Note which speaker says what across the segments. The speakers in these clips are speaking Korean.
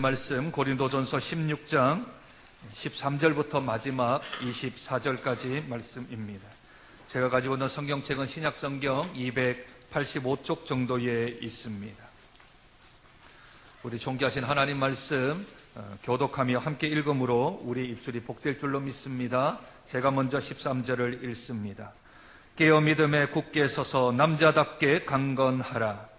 Speaker 1: 말씀 고린도전서 16장 13절부터 마지막 24절까지 말씀입니다. 제가 가지고 있는 성경책은 신약성경 285쪽 정도에 있습니다. 우리 존귀하신 하나님 말씀 교독하며 함께 읽음으로 우리 입술이 복될 줄로 믿습니다. 제가 먼저 13절을 읽습니다. 깨어 믿음에 굳게 서서 남자답게 강건하라.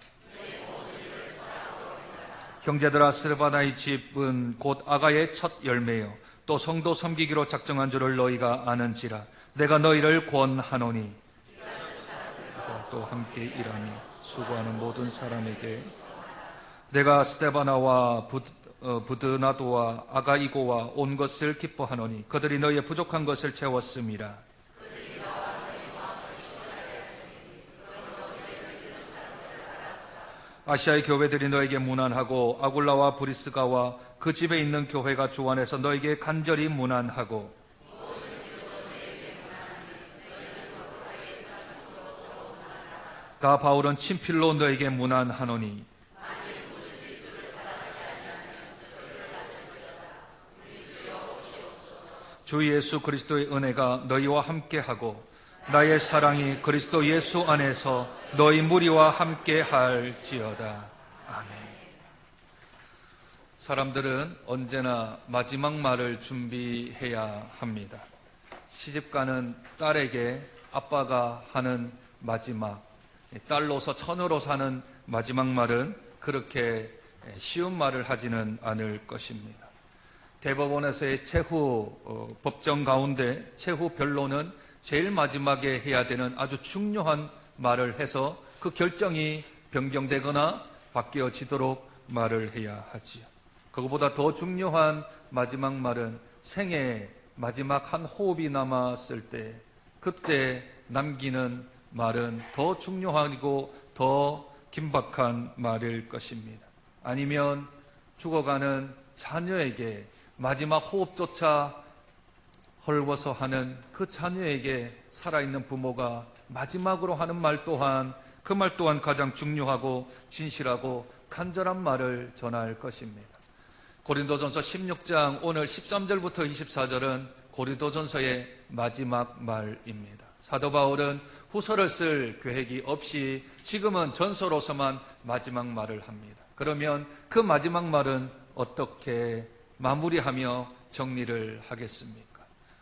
Speaker 1: 형제들아, 스데바나의 집은 곧 아가의 첫 열매요 또 성도 섬기기로 작정한 줄을 너희가 아는지라. 내가 너희를 권하노니 또 함께 일하며 수고하는 모든 사람에게 내가 스데바나와 부드나도와 아가이고와 온 것을 기뻐하노니 그들이 너희의 부족한 것을 채웠음이라. 아시아의 교회들이 너에게 문안하고 아굴라와 브리스가와 그 집에 있는 교회가 주 안에서 너에게 간절히 문안하고 다 바울은 친필로 너에게 문안하노니 주 예수 그리스도의 은혜가 너희와 함께하고 나의 사랑이 그리스도 예수 안에서 너희 무리와 함께 할지어다. 아멘. 사람들은 언제나 마지막 말을 준비해야 합니다. 시집가는 딸에게 아빠가 하는 마지막, 딸로서 처녀로서 하는 마지막 말은 그렇게 쉬운 말을 하지는 않을 것입니다. 대법원에서의 최후 법정 가운데 최후 변론은 제일 마지막에 해야 되는 아주 중요한 말을 해서 그 결정이 변경되거나 바뀌어지도록 말을 해야 하지요. 그것보다 더 중요한 마지막 말은 생애 마지막 한 호흡이 남았을 때 그때 남기는 말은 더 중요하고 더 긴박한 말일 것입니다. 아니면 죽어가는 자녀에게 마지막 호흡조차 헐벗어 하는 그 자녀에게 살아있는 부모가 마지막으로 하는 말 또한 그 말 또한 가장 중요하고 진실하고 간절한 말을 전할 것입니다. 고린도전서 16장 오늘 13절부터 24절은 고린도전서의 마지막 말입니다. 사도 바울은 후서를 쓸 계획이 없이 지금은 전서로서만 마지막 말을 합니다. 그러면 그 마지막 말은 어떻게 마무리하며 정리를 하겠습니까?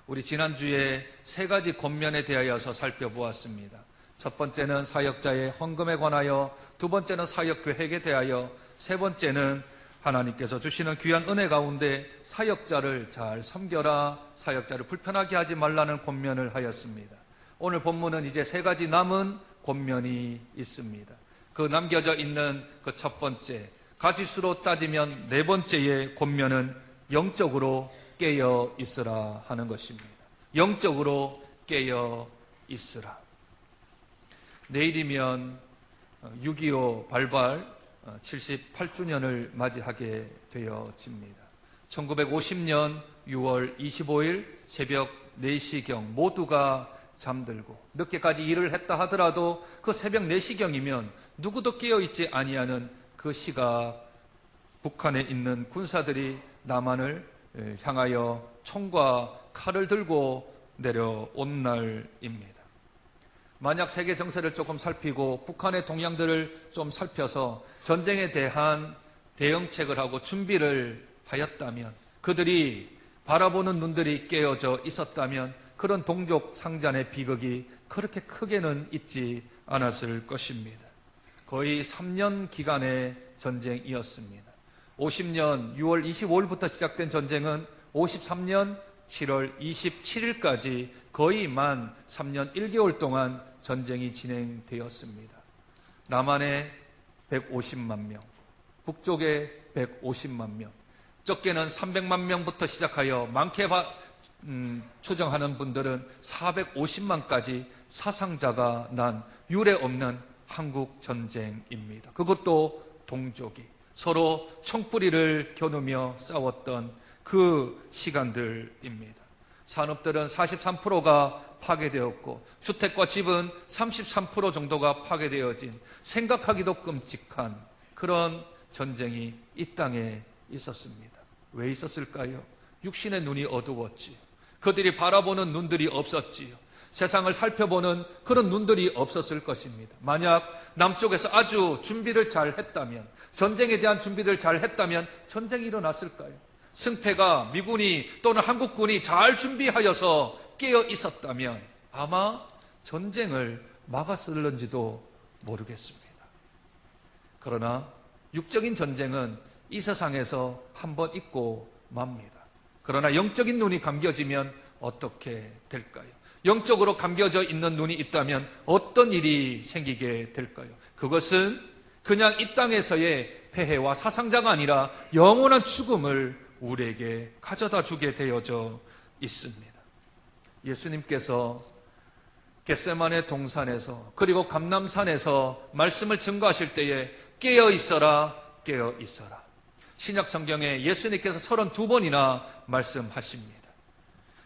Speaker 1: 우리 지난주에 세 가지 권면에 대하여서 살펴보았습니다. 첫 번째는 사역자의 헌금에 관하여, 두 번째는 사역 계획에 대하여, 세 번째는 하나님께서 주시는 귀한 은혜 가운데 사역자를 잘 섬겨라, 사역자를 불편하게 하지 말라는 권면을 하였습니다. 오늘 본문은 이제 세 가지 남은 권면이 있습니다. 그 남겨져 있는 그 첫 번째, 가지수로 따지면 네 번째의 권면은 영적으로 깨어 있으라 하는 것입니다. 영적으로 깨어 있으라. 내일이면 6.25 발발 78주년을 맞이하게 되어집니다. 1950년 6월 25일 새벽 4시경 모두가 잠들고 늦게까지 일을 했다 하더라도 그 새벽 4시경이면 누구도 깨어있지 아니하는 그 시각, 북한에 있는 군사들이 남한을 향하여 총과 칼을 들고 내려온 날입니다. 만약 세계 정세를 조금 살피고 북한의 동향들을 좀 살펴서 전쟁에 대한 대응책을 하고 준비를 하였다면, 그들이 바라보는 눈들이 깨어져 있었다면 그런 동족 상잔의 비극이 그렇게 크게는 있지 않았을 것입니다. 거의 3년 기간의 전쟁이었습니다. 50년 6월 25일부터 시작된 전쟁은 53년 7월 27일까지 거의 만 3년 1개월 동안 전쟁이 진행되었습니다. 남한에 150만 명, 북쪽에 150만 명, 적게는 300만 명부터 시작하여 많게 추정하는 분들은 450만까지 사상자가 난 유례 없는 한국 전쟁입니다. 그것도 동족이 서로 총뿌리를 겨누며 싸웠던 그 시간들입니다. 산업들은 43%가 파괴되었고 주택과 집은 33% 정도가 파괴되어진 생각하기도 끔찍한 그런 전쟁이 이 땅에 있었습니다. 왜 있었을까요? 육신의 눈이 어두웠지요. 그들이 바라보는 눈들이 없었지요. 세상을 살펴보는 그런 눈들이 없었을 것입니다. 만약 남쪽에서 아주 준비를 잘 했다면, 전쟁에 대한 준비를 잘 했다면 전쟁이 일어났을까요? 승패가 미군이 또는 한국군이 잘 준비하여서 깨어 있었다면 아마 전쟁을 막았을런지도 모르겠습니다. 그러나 육적인 전쟁은 이 세상에서 한번 있고 맙니다. 그러나 영적인 눈이 감겨지면 어떻게 될까요? 영적으로 감겨져 있는 눈이 있다면 어떤 일이 생기게 될까요? 그것은 그냥 이 땅에서의 폐해와 사상자가 아니라 영원한 죽음을 우리에게 가져다 주게 되어져 있습니다. 예수님께서 겟세마네 동산에서 그리고 감람산에서 말씀을 증거하실 때에 깨어 있어라, 깨어 있어라. 신약 성경에 예수님께서 32번이나 말씀하십니다.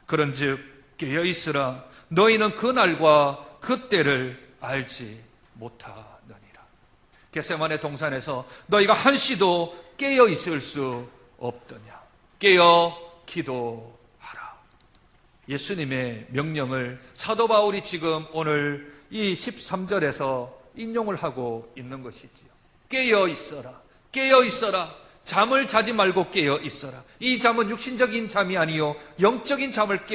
Speaker 1: 그런즉 깨어 있으라, 너희는 그 날과 그 때를 알지 못하느니라. 겟세마네 동산에서 너희가 한시도 깨어 있을 수 없더냐. 깨어 기도하라. 예수님의 명령을 사도 바울이 지금 오늘 이 13절에서 인용을 하고 있는 것이지요. 깨어 있어라, 깨어 있어라. 잠을 자지 말고 깨어 있어라. 이 잠은 육신적인 잠이 아니요 영적인 잠을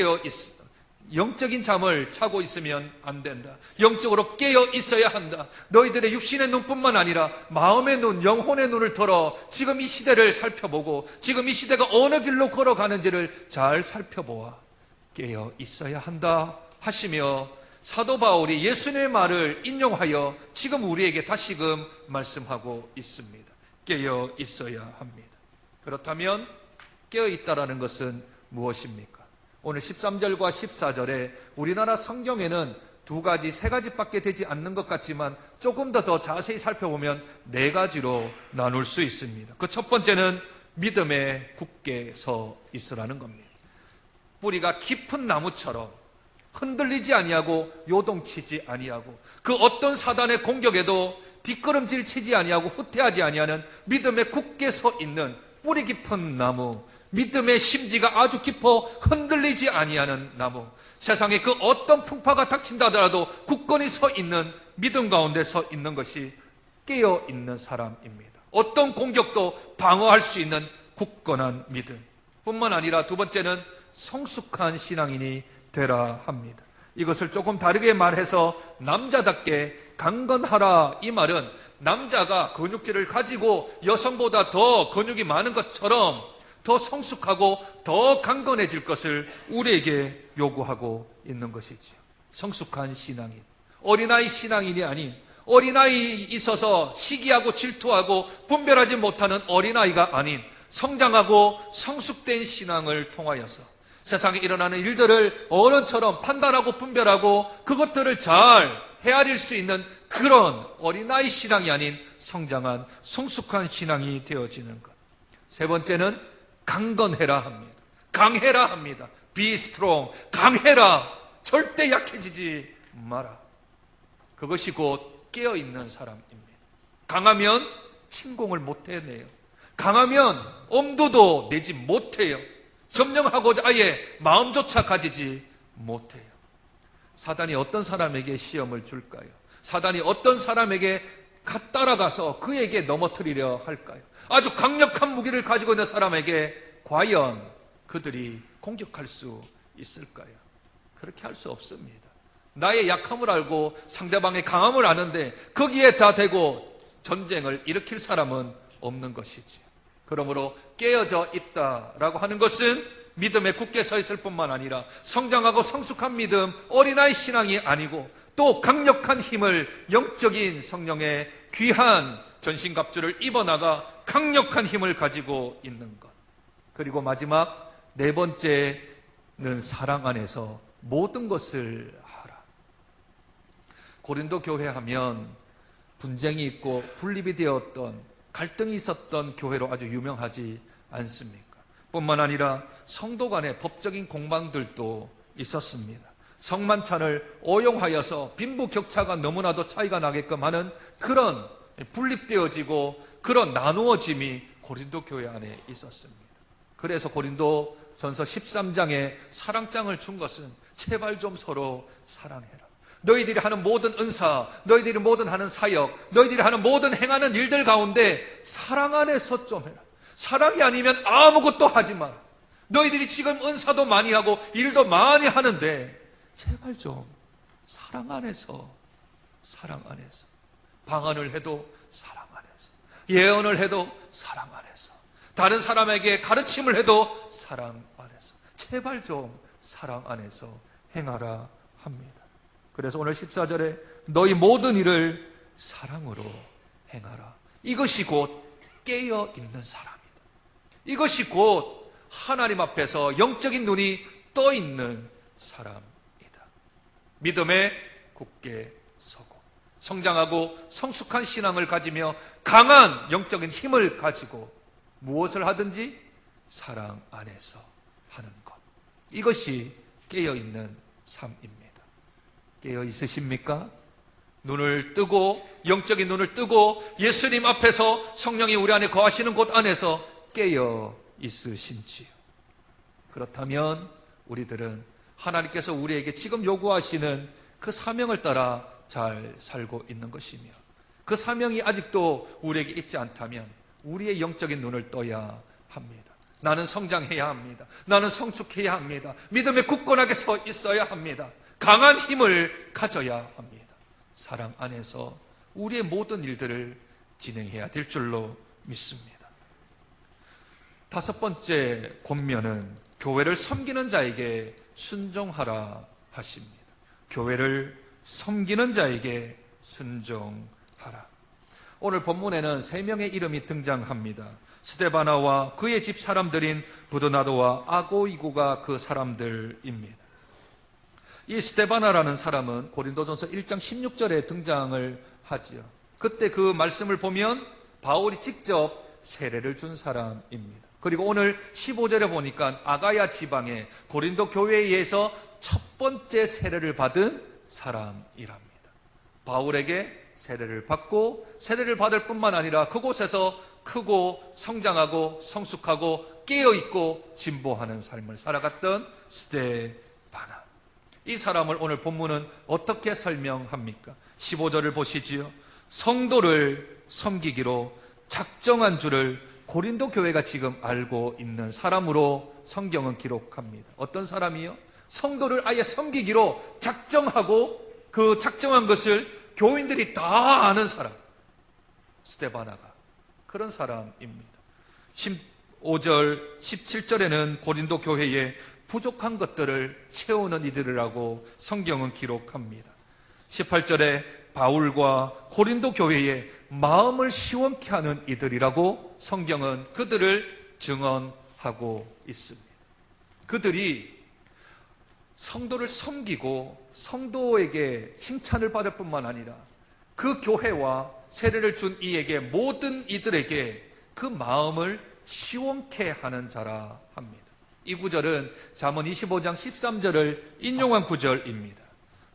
Speaker 1: 영적인 잠을 자고 있으면 안 된다. 영적으로 깨어 있어야 한다. 너희들의 육신의 눈뿐만 아니라 마음의 눈, 영혼의 눈을 들어 지금 이 시대를 살펴보고 지금 이 시대가 어느 길로 걸어가는지를 잘 살펴보아 깨어 있어야 한다 하시며 사도 바울이 예수님의 말을 인용하여 지금 우리에게 다시금 말씀하고 있습니다. 깨어 있어야 합니다. 그렇다면 깨어 있다라는 것은 무엇입니까? 오늘 13절과 14절에 우리나라 성경에는 세 가지밖에 되지 않는 것 같지만 조금 더 자세히 살펴보면 4가지로 나눌 수 있습니다. 그 첫 번째는 믿음에 굳게 서 있으라는 겁니다. 뿌리가 깊은 나무처럼 흔들리지 아니하고 요동치지 아니하고 그 어떤 사단의 공격에도 뒷걸음질 치지 아니하고 후퇴하지 아니하는 믿음에 굳게 서 있는 뿌리 깊은 나무, 믿음의 심지가 아주 깊어 흔들리지 아니하는 나무, 세상에 그 어떤 풍파가 닥친다 하더라도 굳건히 서 있는 믿음 가운데 서 있는 것이 깨어 있는 사람입니다. 어떤 공격도 방어할 수 있는 굳건한 믿음 뿐만 아니라 두 번째는 성숙한 신앙인이 되라 합니다. 이것을 조금 다르게 말해서 남자답게 강건하라. 이 말은 남자가 근육질을 가지고 여성보다 더 근육이 많은 것처럼 더 성숙하고 더 강건해질 것을 우리에게 요구하고 있는 것이지요. 성숙한 신앙인, 어린아이 신앙인이 아닌 어린아이 있어서 시기하고 질투하고 분별하지 못하는 어린아이가 아닌 성장하고 성숙된 신앙을 통하여서 세상에 일어나는 일들을 어른처럼 판단하고 분별하고 그것들을 잘 헤아릴 수 있는 그런 어린아이 신앙이 아닌 성장한 성숙한 신앙이 되어지는 것. 세 번째는 강건해라 합니다. 강해라 합니다. Be strong. 강해라. 절대 약해지지 마라. 그것이 곧 깨어있는 사람입니다. 강하면 침공을 못 해내요. 강하면 엄두도 내지 못해요. 점령하고자 아예 마음조차 가지지 못해요. 사단이 어떤 사람에게 시험을 줄까요? 사단이 어떤 사람에게 따라가서 그에게 넘어뜨리려 할까요? 아주 강력한 무기를 가지고 있는 사람에게 과연 그들이 공격할 수 있을까요? 그렇게 할 수 없습니다. 나의 약함을 알고 상대방의 강함을 아는데 거기에 다 대고 전쟁을 일으킬 사람은 없는 것이지. 그러므로 깨어져 있다라고 하는 것은 믿음에 굳게 서 있을 뿐만 아니라 성장하고 성숙한 믿음, 어린아이 신앙이 아니고 또 강력한 힘을 영적인 성령의 귀한 전신갑주를 입어나가 강력한 힘을 가지고 있는 것. 그리고 마지막 4번째는 사랑 안에서 모든 것을 하라. 고린도 교회 하면 분쟁이 있고 분립이 되었던 갈등이 있었던 교회로 아주 유명하지 않습니까? 뿐만 아니라 성도 간의 법적인 공방들도 있었습니다. 성만찬을 오용하여서 빈부격차가 너무나도 차이가 나게끔 하는 그런 분립되어지고 그런 나누어짐이 고린도 교회 안에 있었습니다. 그래서 고린도 전서 13장에 사랑장을 준 것은 제발 좀 서로 사랑해라. 너희들이 하는 모든 은사, 너희들이 모든 하는 사역, 너희들이 하는 모든 행하는 일들 가운데 사랑 안에서 좀 해라. 사랑이 아니면 아무것도 하지 마라. 너희들이 지금 은사도 많이 하고 일도 많이 하는데 제발 좀 사랑 안에서, 사랑 안에서, 방언을 해도 사랑 안에서, 예언을 해도 사랑 안에서, 다른 사람에게 가르침을 해도 사랑 안에서, 제발 좀 사랑 안에서 행하라 합니다. 그래서 오늘 14절에 너희 모든 일을 사랑으로 행하라. 이것이 곧 깨어있는 사람이다. 이것이 곧 하나님 앞에서 영적인 눈이 떠있는 사람이다. 믿음에 굳게 서고 성장하고 성숙한 신앙을 가지며 강한 영적인 힘을 가지고 무엇을 하든지 사랑 안에서 하는 것. 이것이 깨어있는 삶입니다. 깨어 있으십니까? 눈을 뜨고 영적인 눈을 뜨고 예수님 앞에서 성령이 우리 안에 거하시는 곳 안에서 깨어 있으신지요? 그렇다면 우리들은 하나님께서 우리에게 지금 요구하시는 그 사명을 따라 잘 살고 있는 것이며, 그 사명이 아직도 우리에게 있지 않다면 우리의 영적인 눈을 떠야 합니다. 나는 성장해야 합니다. 나는 성숙해야 합니다. 믿음에 굳건하게 서 있어야 합니다. 강한 힘을 가져야 합니다. 사랑 안에서 우리의 모든 일들을 진행해야 될 줄로 믿습니다. 다섯 번째 권면은 교회를 섬기는 자에게 순종하라 하십니다. 교회를 섬기는 자에게 순종하라. 오늘 본문에는 세 명의 이름이 등장합니다. 스데바나와 그의 집 사람들인 부드나도와 아고이고가 그 사람들입니다. 이 스데바나라는 사람은 고린도전서 1장 16절에 등장을 하지요. 그때 그 말씀을 보면 바울이 직접 세례를 준 사람입니다. 그리고 오늘 15절에 보니까 아가야 지방의 고린도 교회에 의해서 첫 번째 세례를 받은 사람이랍니다. 바울에게 세례를 받고 세례를 받을 뿐만 아니라 그곳에서 크고 성장하고 성숙하고 깨어있고 진보하는 삶을 살아갔던 스데바나. 이 사람을 오늘 본문은 어떻게 설명합니까? 15절을 보시지요. 성도를 섬기기로 작정한 줄을 고린도 교회가 지금 알고 있는 사람으로 성경은 기록합니다. 어떤 사람이요? 성도를 아예 섬기기로 작정하고 그 작정한 것을 교인들이 다 아는 사람. 스데바나가 그런 사람입니다. 15절, 17절에는 고린도 교회에 부족한 것들을 채우는 이들이라고 성경은 기록합니다. 18절에 바울과 고린도 교회에 마음을 시원케 하는 이들이라고 성경은 그들을 증언하고 있습니다. 그들이 성도를 섬기고 성도에게 칭찬을 받을 뿐만 아니라 그 교회와 세례를 준 이에게 모든 이들에게 그 마음을 시원케 하는 자라 합니다. 이 구절은 잠언 25장 13절을 인용한 구절입니다.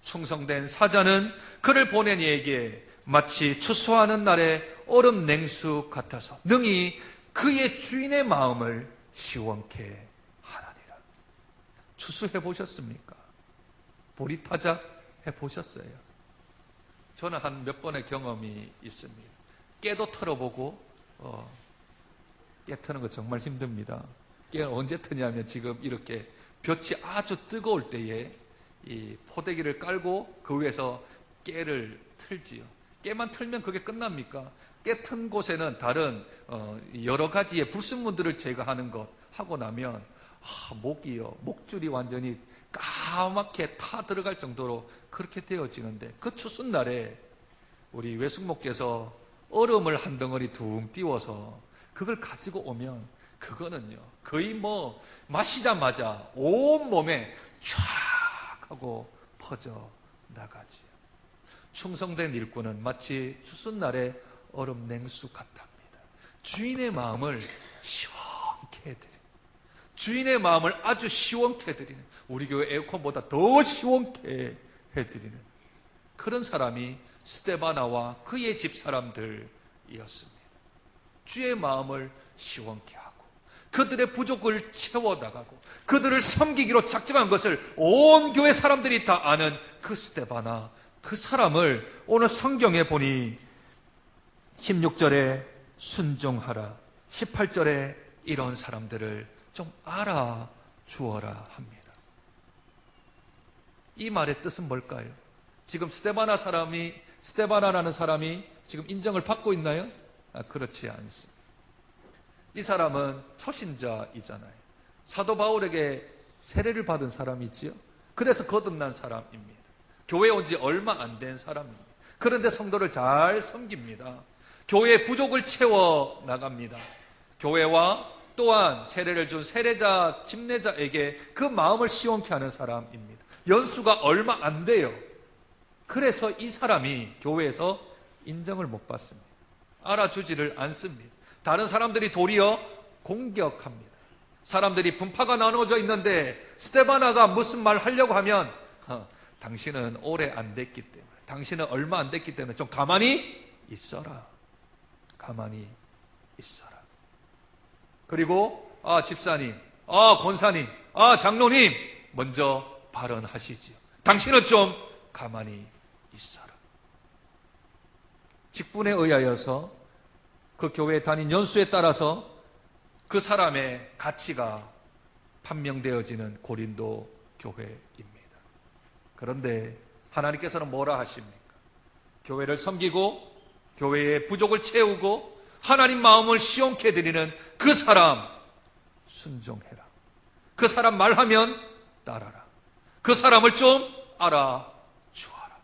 Speaker 1: 충성된 사자는 그를 보낸 이에게 마치 추수하는 날의 얼음 냉수 같아서 능히 그의 주인의 마음을 시원케 하나니라. 추수해 보셨습니까? 보리타작 해보셨어요? 저는 한 몇 번의 경험이 있습니다. 깨도 털어보고 깨 트는 거 정말 힘듭니다. 깨는 언제 트냐면 지금 이렇게 볕이 아주 뜨거울 때에 이 포대기를 깔고 그 위에서 깨를 틀지요. 깨만 틀면 그게 끝납니까? 깨 튼 곳에는 다른 여러 가지의 불순물들을 제거하는 것 하고 나면 목줄이 완전히 까맣게 타 들어갈 정도로 그렇게 되어지는데, 그 추운 날에 우리 외숙모께서 얼음을 한 덩어리 둥 띄워서 그걸 가지고 오면 그거는요 거의 마시자마자 온 몸에 쫙 하고 퍼져 나가지요. 충성된 일꾼은 마치 추운 날에 얼음 냉수 같답니다. 주인의 마음을 시원케 해드리는, 주인의 마음을 아주 시원케 해드리는, 우리 교회 에어컨보다 더 시원케 해드리는 그런 사람이 스데바나와 그의 집 사람들이었습니다. 주의 마음을 시원케 하고 그들의 부족을 채워나가고 그들을 섬기기로 작정한 것을 온 교회 사람들이 다 아는 그 스데바나, 그 사람을 오늘 성경에 보니 16절에 순종하라, 18절에 이런 사람들을 좀 알아주어라 합니다. 이 말의 뜻은 뭘까요? 지금 스데바나라는 사람이 지금 인정을 받고 있나요? 그렇지 않습니다. 이 사람은 초신자이잖아요. 사도 바울에게 세례를 받은 사람이지요. 그래서 거듭난 사람입니다. 교회에 온 지 얼마 안 된 사람입니다. 그런데 성도를 잘 섬깁니다. 교회의 부족을 채워 나갑니다. 교회와 또한 세례를 준 세례자, 집례자에게 그 마음을 시원케 하는 사람입니다. 연수가 얼마 안 돼요. 그래서 이 사람이 교회에서 인정을 못 받습니다. 알아주지를 않습니다. 다른 사람들이 도리어 공격합니다. 사람들이 분파가 나누어져 있는데 스데바나가 무슨 말 하려고 하면 당신은 오래 안 됐기 때문에, 당신은 얼마 안 됐기 때문에 좀 가만히 있어라. 가만히 있어라. 그리고 집사님, 권사님, 장로님 먼저 발언하시지요. 당신은 좀 가만히 있어라. 직분에 의하여서 그 교회에 다닌 연수에 따라서 그 사람의 가치가 판명되어지는 고린도 교회입니다. 그런데 하나님께서는 뭐라 하십니까? 교회를 섬기고 교회의 부족을 채우고 하나님 마음을 시원케 드리는 그 사람 순종해라. 그 사람 말하면 따라라. 그 사람을 좀 알아주어라.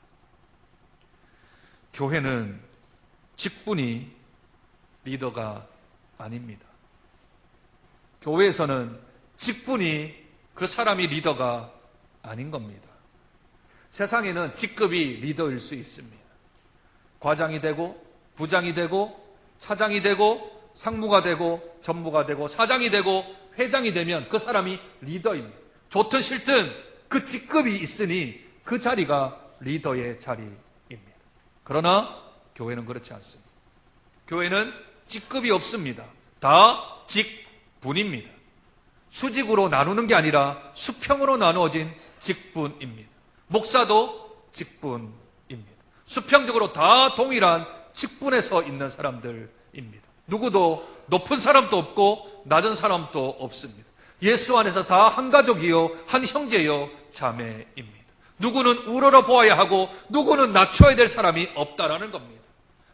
Speaker 1: 교회는 직분이 리더가 아닙니다. 교회에서는 직분이 그 사람이 리더가 아닌 겁니다. 세상에는 직급이 리더일 수 있습니다. 과장이 되고 부장이 되고 차장이 되고 상무가 되고 전무가 되고 사장이 되고 회장이 되면 그 사람이 리더입니다. 좋든 싫든 그 직급이 있으니 그 자리가 리더의 자리입니다. 그러나 교회는 그렇지 않습니다. 교회는 직급이 없습니다. 다 직분입니다. 수직으로 나누는 게 아니라 수평으로 나누어진 직분입니다. 목사도 직분입니다. 수평적으로 다 동일한 직분에 서 있는 사람들입니다. 누구도 높은 사람도 없고 낮은 사람도 없습니다. 예수 안에서 다 한 가족이요, 한 형제요, 자매입니다. 누구는 우러러 보아야 하고 누구는 낮춰야 될 사람이 없다라는 겁니다.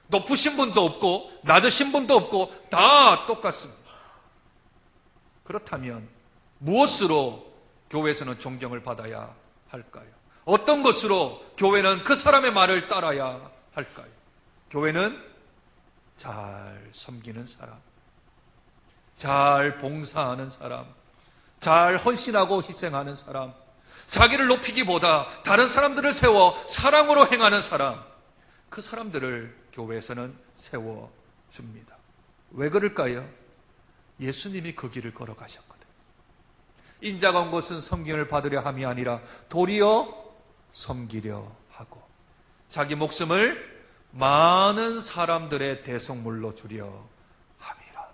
Speaker 1: 높으신 분도 없고 낮으신 분도 없고 다 똑같습니다. 그렇다면 무엇으로 교회에서는 존경을 받아야 할까요? 어떤 것으로 교회는 그 사람의 말을 따라야 할까요? 교회는 잘 섬기는 사람, 잘 봉사하는 사람, 잘 헌신하고 희생하는 사람, 자기를 높이기보다 다른 사람들을 세워 사랑으로 행하는 사람, 그 사람들을 교회에서는 세워줍니다. 왜 그럴까요? 예수님이 그 길을 걸어가셨거든요. 인자가 온 것은 섬김을 받으려 함이 아니라 도리어 섬기려 하고 자기 목숨을 많은 사람들의 대속물로 주려 함이라.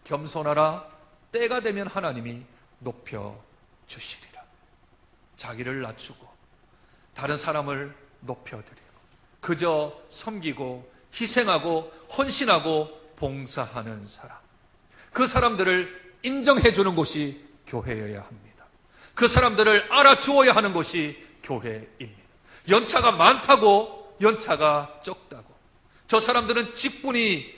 Speaker 1: 겸손하라. 때가 되면 하나님이 높여주시리라. 자기를 낮추고 다른 사람을 높여드리고 그저 섬기고 희생하고 헌신하고 봉사하는 사람, 그 사람들을 인정해주는 곳이 교회여야 합니다. 그 사람들을 알아주어야 하는 곳이 교회입니다. 연차가 많다고 연차가 적다고, 저 사람들은 직분이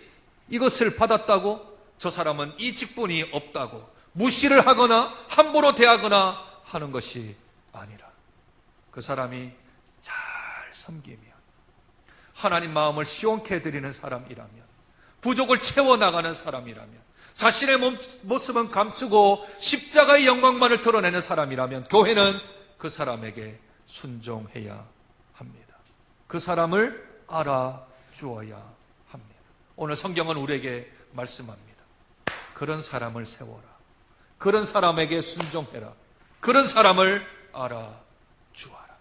Speaker 1: 이것을 받았다고 저 사람은 이 직분이 없다고 무시를 하거나 함부로 대하거나 하는 것이 아니라 그 사람이 잘 섬기며 하나님 마음을 시원케 해드리는 사람이라면, 부족을 채워나가는 사람이라면, 자신의 모습은 감추고 십자가의 영광만을 드러내는 사람이라면 교회는 그 사람에게 순종해야 합니다. 그 사람을 알아주어야 합니다. 오늘 성경은 우리에게 말씀합니다. 그런 사람을 세워라. 그런 사람에게 순종해라. 그런 사람을 알아주어라.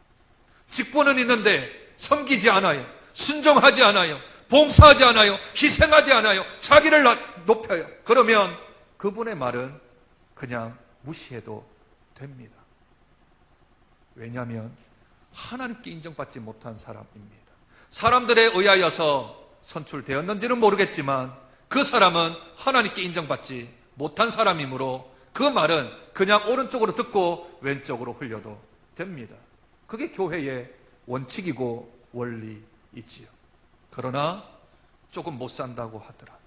Speaker 1: 직분은 있는데 섬기지 않아요. 순종하지 않아요. 봉사하지 않아요. 희생하지 않아요. 자기를 높여요. 그러면 그분의 말은 그냥 무시해도 됩니다. 왜냐하면 하나님께 인정받지 못한 사람입니다. 사람들에 의하여서 선출되었는지는 모르겠지만 그 사람은 하나님께 인정받지 못한 사람이므로 그 말은 그냥 오른쪽으로 듣고 왼쪽으로 흘려도 됩니다. 그게 교회의 원칙이고 원리이지요. 그러나 조금 못 산다고 하더라도,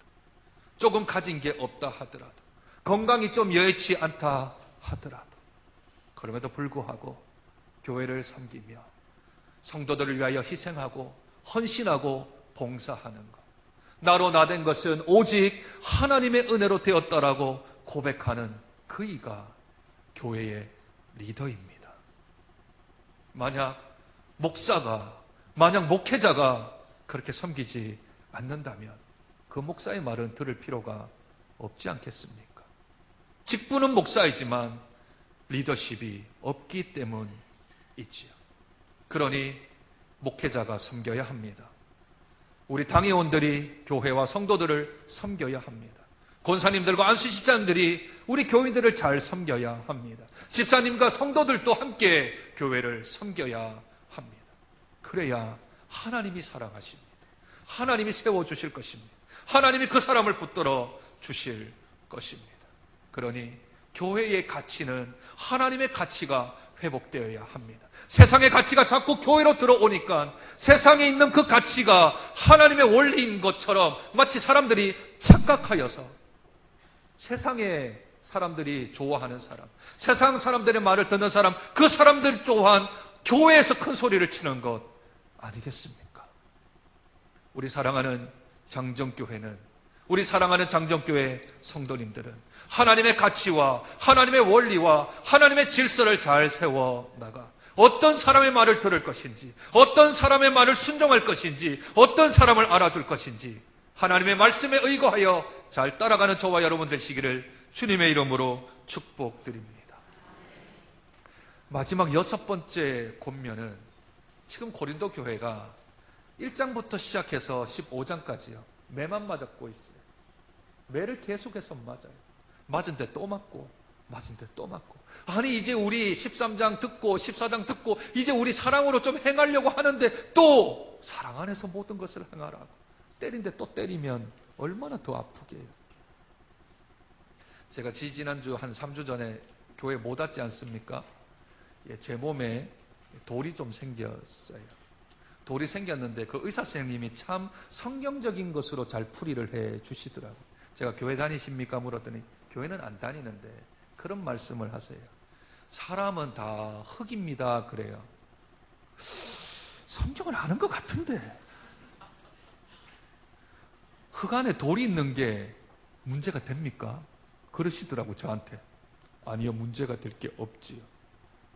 Speaker 1: 조금 가진 게 없다 하더라도, 건강이 좀 여의치 않다 하더라도, 그럼에도 불구하고 교회를 섬기며 성도들을 위하여 희생하고 헌신하고 봉사하는 것, 나로 나된 것은 오직 하나님의 은혜로 되었다라고 고백하는 그이가 교회의 리더입니다. 만약 목회자가 그렇게 섬기지 않는다면 그 목사의 말은 들을 필요가 없지 않겠습니까? 직분은 목사이지만 리더십이 없기 때문이지요. 그러니 목회자가 섬겨야 합니다. 우리 당회원들이 교회와 성도들을 섬겨야 합니다. 권사님들과 안수집사님들이 우리 교인들을 잘 섬겨야 합니다. 집사님과 성도들도 함께 교회를 섬겨야 합니다. 그래야 하나님이 사랑하십니다. 하나님이 세워주실 것입니다. 하나님이 그 사람을 붙들어 주실 것입니다. 그러니 교회의 가치는 하나님의 가치가 회복되어야 합니다. 세상의 가치가 자꾸 교회로 들어오니까 세상에 있는 그 가치가 하나님의 원리인 것처럼 마치 사람들이 착각하여서 세상의 사람들이 좋아하는 사람, 세상 사람들의 말을 듣는 사람, 그 사람들 또한 교회에서 큰 소리를 치는 것 아니겠습니까? 우리 사랑하는 장정교회는, 우리 사랑하는 장정교회 성도님들은 하나님의 가치와 하나님의 원리와 하나님의 질서를 잘 세워나가 어떤 사람의 말을 들을 것인지, 어떤 사람의 말을 순종할 것인지, 어떤 사람을 알아줄 것인지 하나님의 말씀에 의거하여 잘 따라가는 저와 여러분 되시기를 주님의 이름으로 축복드립니다. 마지막 6번째 권면은 지금 고린도 교회가 1장부터 시작해서 15장까지요. 매만 맞았고 있어요. 매를 계속해서 맞아요. 맞은데 또 맞고, 맞은데 또 맞고. 아니 이제 우리 13장 듣고 14장 듣고 이제 우리 사랑으로 좀 행하려고 하는데 또 사랑 안에서 모든 것을 행하라고. 때린데 또 때리면 얼마나 더 아프게요. 제가 지난주 한 3주 전에 교회 못 왔지 않습니까? 제 몸에 돌이 좀 생겼어요. 돌이 생겼는데 그 의사 선생님이 참 성경적인 것으로 잘 풀이를 해 주시더라고요. 제가 교회 다니십니까? 물었더니 교회는 안 다니는데 그런 말씀을 하세요. 사람은 다 흙입니다. 그래요. 성경을 아는 것 같은데 흙 안에 돌이 있는 게 문제가 됩니까? 그러시더라고 저한테. 아니요, 문제가 될 게 없지요.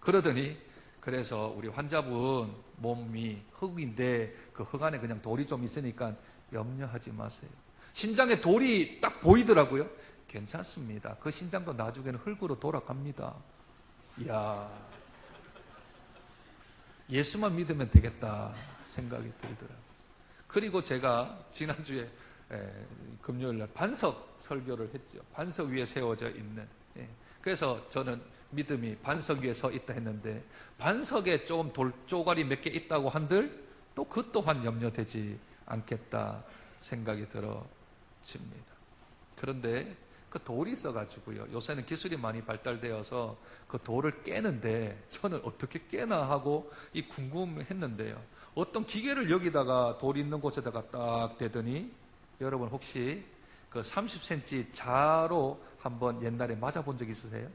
Speaker 1: 그러더니 그래서 우리 환자분 몸이 흙인데 그 흙 안에 그냥 돌이 좀 있으니까 염려하지 마세요. 신장에 돌이 딱 보이더라고요. 괜찮습니다. 그 신장도 나중에는 흙으로 돌아갑니다. 이야, 예수만 믿으면 되겠다 생각이 들더라고요. 그리고 제가 지난주에 금요일날 반석 설교를 했죠. 반석 위에 세워져 있는. 그래서 저는 믿음이 반석 위에 서 있다 했는데 반석에 좀 돌 쪼가리 몇 개 있다고 한들 또 그 또한 염려되지 않겠다 생각이 들어집니다. 그런데 그 돌이 있어가지고요. 요새는 기술이 많이 발달되어서 그 돌을 깨는데 저는 어떻게 깨나 하고 궁금했는데요. 어떤 기계를 여기다가 돌 있는 곳에다가 딱 대더니 여러분 혹시 그 30cm 자로 한번 옛날에 맞아본 적 있으세요?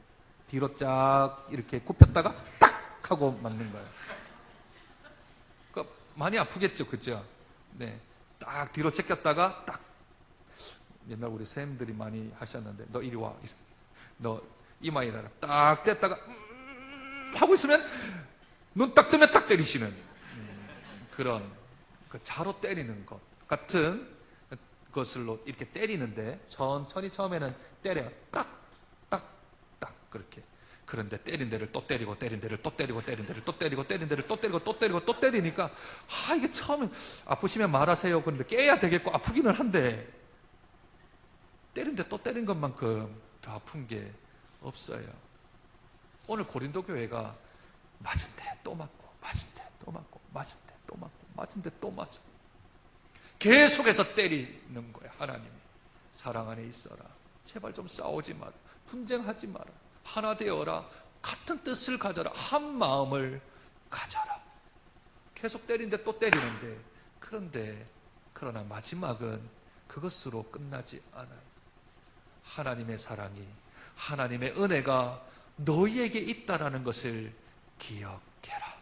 Speaker 1: 뒤로 쫙 이렇게 굽혔다가 딱 하고 맞는 거예요. 많이 아프겠죠, 그죠? 네, 딱 뒤로 제꼈다가 딱. 옛날 우리 선생님들이 많이 하셨는데 너 이리 와, 너 이마에다가 딱 뗐다가 하고 있으면 눈 딱 뜨면 딱 때리시는 그런 그 자로 때리는 것 같은 것으로 이렇게 때리는데 천천히 처음에는 때려요. 딱, 딱, 딱 그렇게. 그런데 때린 데를 또 때리고, 때린 데를 또 때리고, 때린 데를 또 때리고, 때린 데를 또 때리고, 또 때리고, 또 때리니까, 이게 처음엔 아프시면 말하세요. 그런데 깨야 되겠고, 아프기는 한데, 때린 데 또 때린 것만큼 더 아픈 게 없어요. 오늘 고린도 교회가 맞은 데 또 맞고, 맞은 데 또 맞고, 맞은 데 또 맞고, 맞은 데 또 맞아. 계속해서 때리는 거야. 하나님이 사랑 안에 있어라. 제발 좀 싸우지 마라. 분쟁하지 마라. 하나 되어라. 같은 뜻을 가져라. 한 마음을 가져라. 계속 때리는데 또 때리는데, 그러나 마지막은 그것으로 끝나지 않아요. 하나님의 사랑이, 하나님의 은혜가 너희에게 있다라는 것을 기억해라.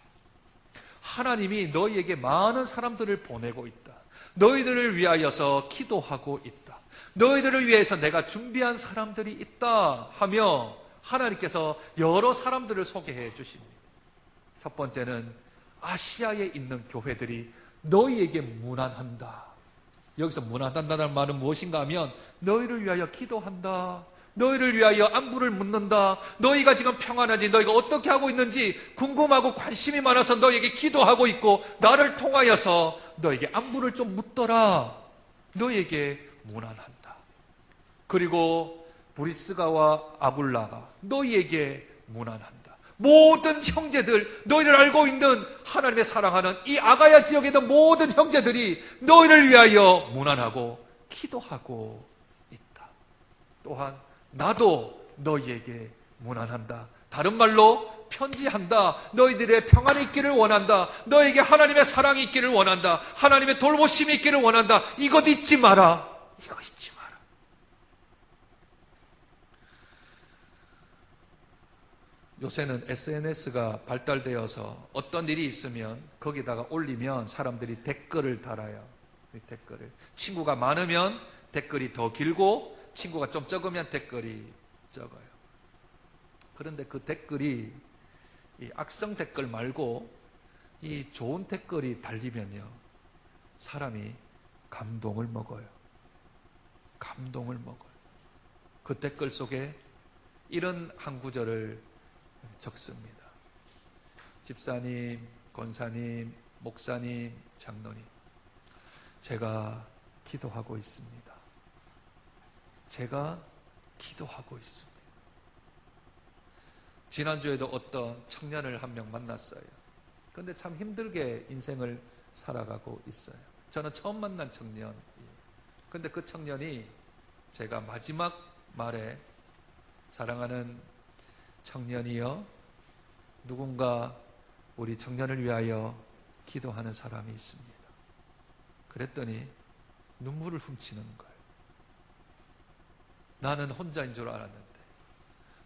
Speaker 1: 하나님이 너희에게 많은 사람들을 보내고 있다. 너희들을 위하여서 기도하고 있다. 너희들을 위해서 내가 준비한 사람들이 있다 하며 하나님께서 여러 사람들을 소개해 주십니다. 첫 번째는 아시아에 있는 교회들이 너희에게 문안한다. 여기서 문안한다는 말은 무엇인가 하면 너희를 위하여 기도한다. 너희를 위하여 안부를 묻는다. 너희가 지금 평안한지, 너희가 어떻게 하고 있는지 궁금하고 관심이 많아서 너희에게 기도하고 있고, 나를 통하여서 너에게 안부를 좀 묻더라. 너희에게 문안한다. 그리고 브리스가와 아굴라가 너희에게 문안한다. 모든 형제들, 너희를 알고 있는 하나님의 사랑하는 이 아가야 지역에 있는 모든 형제들이 너희를 위하여 문안하고 기도하고 있다. 또한 나도 너희에게 문안한다. 다른 말로 편지한다. 너희들의 평안이 있기를 원한다. 너에게 하나님의 사랑이 있기를 원한다. 하나님의 돌보심이 있기를 원한다. 이것 잊지 마라. 이거 잊지 마라. 요새는 SNS가 발달되어서 어떤 일이 있으면 거기다가 올리면 사람들이 댓글을 달아요. 댓글을. 친구가 많으면 댓글이 더 길고, 친구가 좀 적으면 댓글이 적어요. 그런데 그 댓글이 이 악성 댓글 말고 이 좋은 댓글이 달리면요, 사람이 감동을 먹어요. 감동을 먹어요. 그 댓글 속에 이런 한 구절을 적습니다. 집사님, 권사님, 목사님, 장로님, 제가 기도하고 있습니다. 제가 기도하고 있습니다. 지난주에도 어떤 청년을 한 명 만났어요. 그런데 참 힘들게 인생을 살아가고 있어요. 저는 처음 만난 청년이에요. 그런데 그 청년이 제가 마지막 말에, 사랑하는 청년이여, 누군가 우리 청년을 위하여 기도하는 사람이 있습니다. 그랬더니 눈물을 훔치는 거예요. 나는 혼자인 줄 알았는데,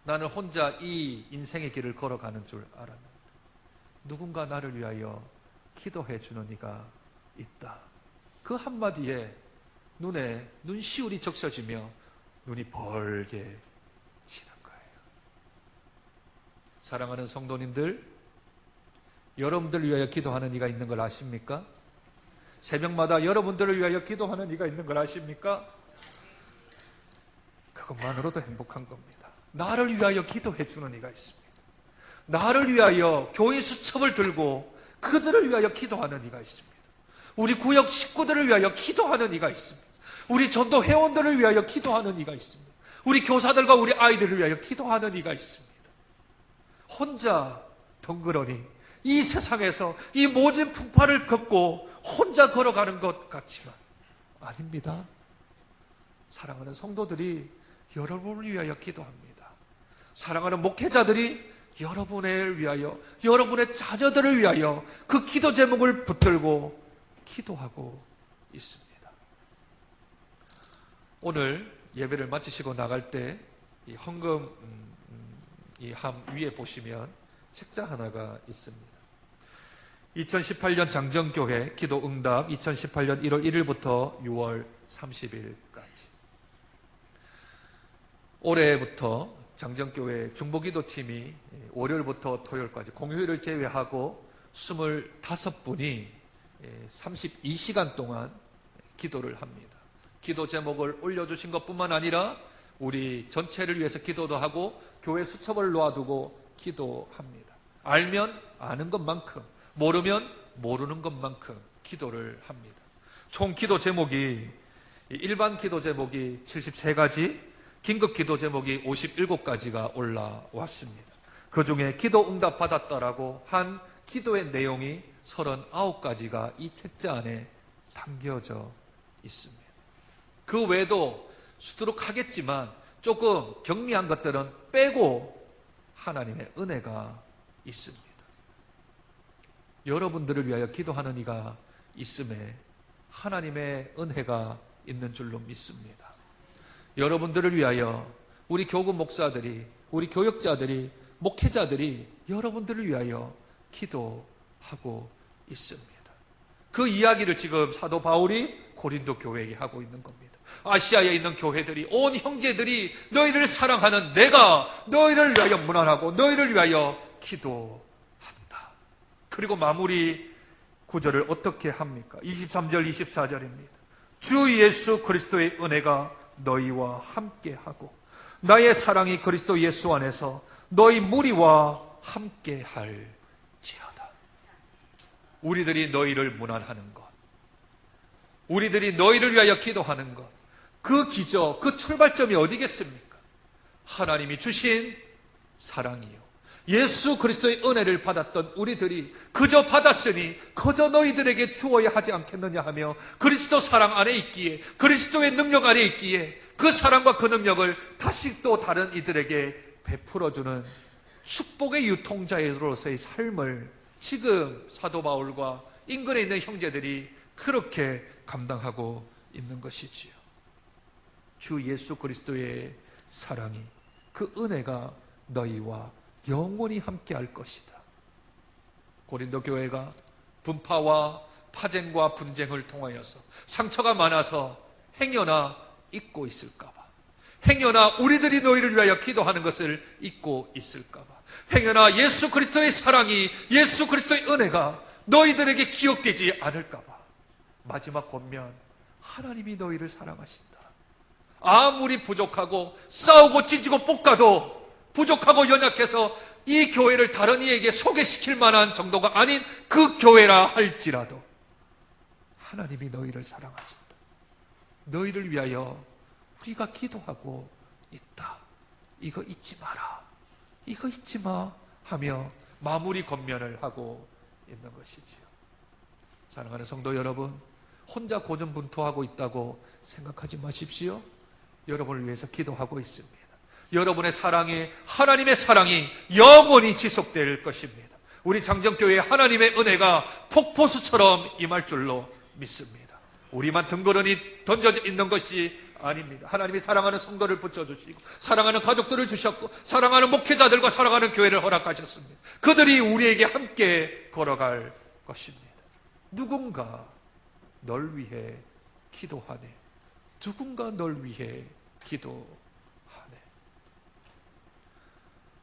Speaker 1: 나는 혼자 이 인생의 길을 걸어가는 줄 알았는데, 누군가 나를 위하여 기도해 주는 이가 있다. 그 한마디에 눈에 눈시울이 적셔지며 눈이 벌게 치는 거예요. 사랑하는 성도님들, 여러분들을 위하여 기도하는 이가 있는 걸 아십니까? 새벽마다 여러분들을 위하여 기도하는 이가 있는 걸 아십니까? 그것만으로도 행복한 겁니다. 나를 위하여 기도해 주는 이가 있습니다. 나를 위하여 교인 수첩을 들고 그들을 위하여 기도하는 이가 있습니다. 우리 구역 식구들을 위하여 기도하는 이가 있습니다. 우리 전도 회원들을 위하여 기도하는 이가 있습니다. 우리 교사들과 우리 아이들을 위하여 기도하는 이가 있습니다. 혼자 덩그러니 이 세상에서 이 모진 풍파를 걷고 혼자 걸어가는 것 같지만 아닙니다. 사랑하는 성도들이 여러분을 위하여 기도합니다. 사랑하는 목회자들이 여러분을 위하여, 여러분의 자녀들을 위하여 그 기도 제목을 붙들고 기도하고 있습니다. 오늘 예배를 마치시고 나갈 때 이 헌금 이 함 위에 보시면 책자 하나가 있습니다. 2018년 장정교회 기도응답 2018년 1월 1일부터 6월 30일까지. 올해부터 장정교회 중보기도팀이 월요일부터 토요일까지 공휴일을 제외하고 25분이 32시간 동안 기도를 합니다. 기도 제목을 올려주신 것뿐만 아니라 우리 전체를 위해서 기도도 하고 교회 수첩을 놓아두고 기도합니다. 알면 아는 것만큼, 모르면 모르는 것만큼 기도를 합니다. 총 기도 제목이, 일반 기도 제목이 73가지, 긴급 기도 제목이 57가지가 올라왔습니다. 그 중에 기도 응답 받았다라고 한 기도의 내용이 39가지가 이 책자 안에 담겨져 있습니다. 그 외에도 수두룩하겠지만 조금 경미한 것들은 빼고 하나님의 은혜가 있습니다. 여러분들을 위하여 기도하는 이가 있음에 하나님의 은혜가 있는 줄로 믿습니다. 여러분들을 위하여 우리 교구 목사들이, 우리 교역자들이, 목회자들이 여러분들을 위하여 기도하고 있습니다. 그 이야기를 지금 사도 바울이 고린도 교회에 하고 있는 겁니다. 아시아에 있는 교회들이, 온 형제들이 너희를 사랑하는 내가 너희를 위하여 문안하고 너희를 위하여 기도한다. 그리고 마무리 구절을 어떻게 합니까? 23절 24절입니다. 주 예수 그리스도의 은혜가 너희와 함께하고 나의 사랑이 그리스도 예수 안에서 너희 무리와 함께할지어다. 우리들이 너희를 문안하는 것, 우리들이 너희를 위하여 기도하는 것, 그 기적, 그 출발점이 어디겠습니까? 하나님이 주신 사랑이요, 예수 그리스도의 은혜를 받았던 우리들이 그저 받았으니 그저 너희들에게 주어야 하지 않겠느냐 하며 그리스도 사랑 안에 있기에, 그리스도의 능력 안에 있기에 그 사랑과 그 능력을 다시 또 다른 이들에게 베풀어주는 축복의 유통자로서의 삶을 지금 사도 바울과 인근에 있는 형제들이 그렇게 감당하고 있는 것이지요. 주 예수 그리스도의 사랑이, 그 은혜가 너희와 영원히 함께 할 것이다. 고린도 교회가 분파와 파쟁과 분쟁을 통하여서 상처가 많아서 행여나 잊고 있을까봐, 행여나 우리들이 너희를 위하여 기도하는 것을 잊고 있을까봐, 행여나 예수 그리스도의 사랑이, 예수 그리스도의 은혜가 너희들에게 기억되지 않을까봐 마지막 권면, 하나님이 너희를 사랑하신다. 아무리 부족하고 싸우고 찢고 볶아도 부족하고 연약해서 이 교회를 다른 이에게 소개시킬 만한 정도가 아닌 그 교회라 할지라도 하나님이 너희를 사랑하신다. 너희를 위하여 우리가 기도하고 있다. 이거 잊지 마라. 이거 잊지 마 하며 마무리 권면을 하고 있는 것이지요. 사랑하는 성도 여러분, 혼자 고전분투하고 있다고 생각하지 마십시오. 여러분을 위해서 기도하고 있습니다. 여러분의 사랑이, 하나님의 사랑이 영원히 지속될 것입니다. 우리 장정교회에 하나님의 은혜가 폭포수처럼 임할 줄로 믿습니다. 우리만 덩그러니 던져져 있는 것이 아닙니다. 하나님이 사랑하는 성도를 붙여주시고 사랑하는 가족들을 주셨고 사랑하는 목회자들과 사랑하는 교회를 허락하셨습니다. 그들이 우리에게 함께 걸어갈 것입니다. 누군가 널 위해 기도하네. 누군가 널 위해 기도하네.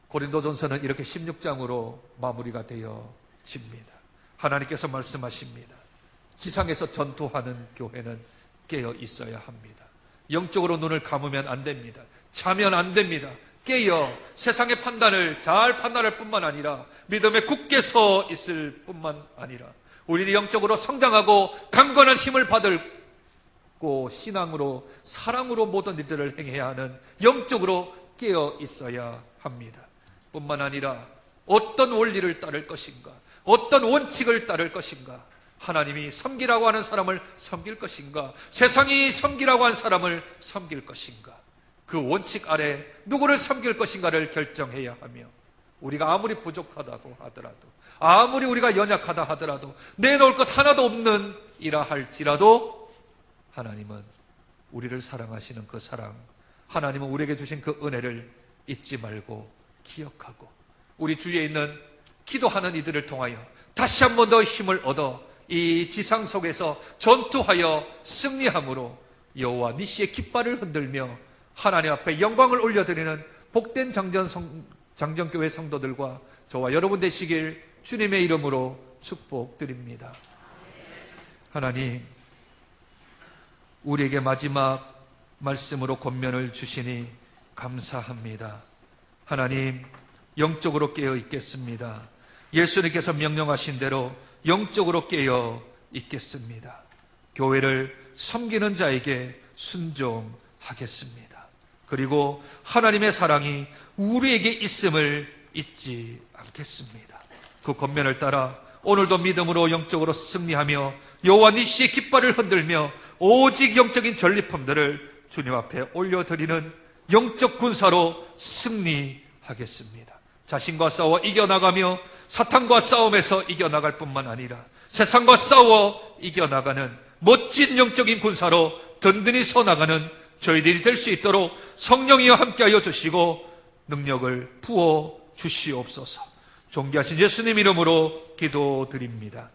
Speaker 1: 고린도전서는 이렇게 16장으로 마무리가 되어집니다. 하나님께서 말씀하십니다. 지상에서 전투하는 교회는 깨어 있어야 합니다. 영적으로 눈을 감으면 안 됩니다. 자면 안 됩니다. 깨어 세상의 판단을 잘 판단할 뿐만 아니라 믿음에 굳게 서 있을 뿐만 아니라 우리는 영적으로 성장하고 강건한 힘을 받고 신앙으로, 사랑으로 모든 일들을 행해야 하는, 영적으로 깨어 있어야 합니다. 뿐만 아니라 어떤 원리를 따를 것인가, 어떤 원칙을 따를 것인가, 하나님이 섬기라고 하는 사람을 섬길 것인가, 세상이 섬기라고 하는 사람을 섬길 것인가, 그 원칙 아래 누구를 섬길 것인가를 결정해야 하며, 우리가 아무리 부족하다고 하더라도, 아무리 우리가 연약하다 하더라도, 내놓을 것 하나도 없는 이라 할지라도 하나님은 우리를 사랑하시는 그 사랑, 하나님은 우리에게 주신 그 은혜를 잊지 말고 기억하고 우리 주위에 있는 기도하는 이들을 통하여 다시 한 번 더 힘을 얻어 이 지상 속에서 전투하여 승리함으로 여호와 니시의 깃발을 흔들며 하나님 앞에 영광을 올려드리는 복된 장정교회 성도들과 저와 여러분 되시길 주님의 이름으로 축복드립니다. 하나님, 우리에게 마지막 말씀으로 권면을 주시니 감사합니다. 하나님, 영적으로 깨어 있겠습니다. 예수님께서 명령하신 대로 영적으로 깨어 있겠습니다. 교회를 섬기는 자에게 순종하겠습니다. 그리고 하나님의 사랑이 우리에게 있음을 잊지 않겠습니다. 그 권면을 따라 오늘도 믿음으로 영적으로 승리하며 여호와 니시의 깃발을 흔들며 오직 영적인 전리품들을 주님 앞에 올려드리는 영적 군사로 승리하겠습니다. 자신과 싸워 이겨나가며 사탄과 싸움에서 이겨나갈 뿐만 아니라 세상과 싸워 이겨나가는 멋진 영적인 군사로 든든히 서나가는 저희들이 될 수 있도록 성령이여 함께하여 주시고 능력을 부어 주시옵소서. 존귀하신 예수님 이름으로 기도드립니다.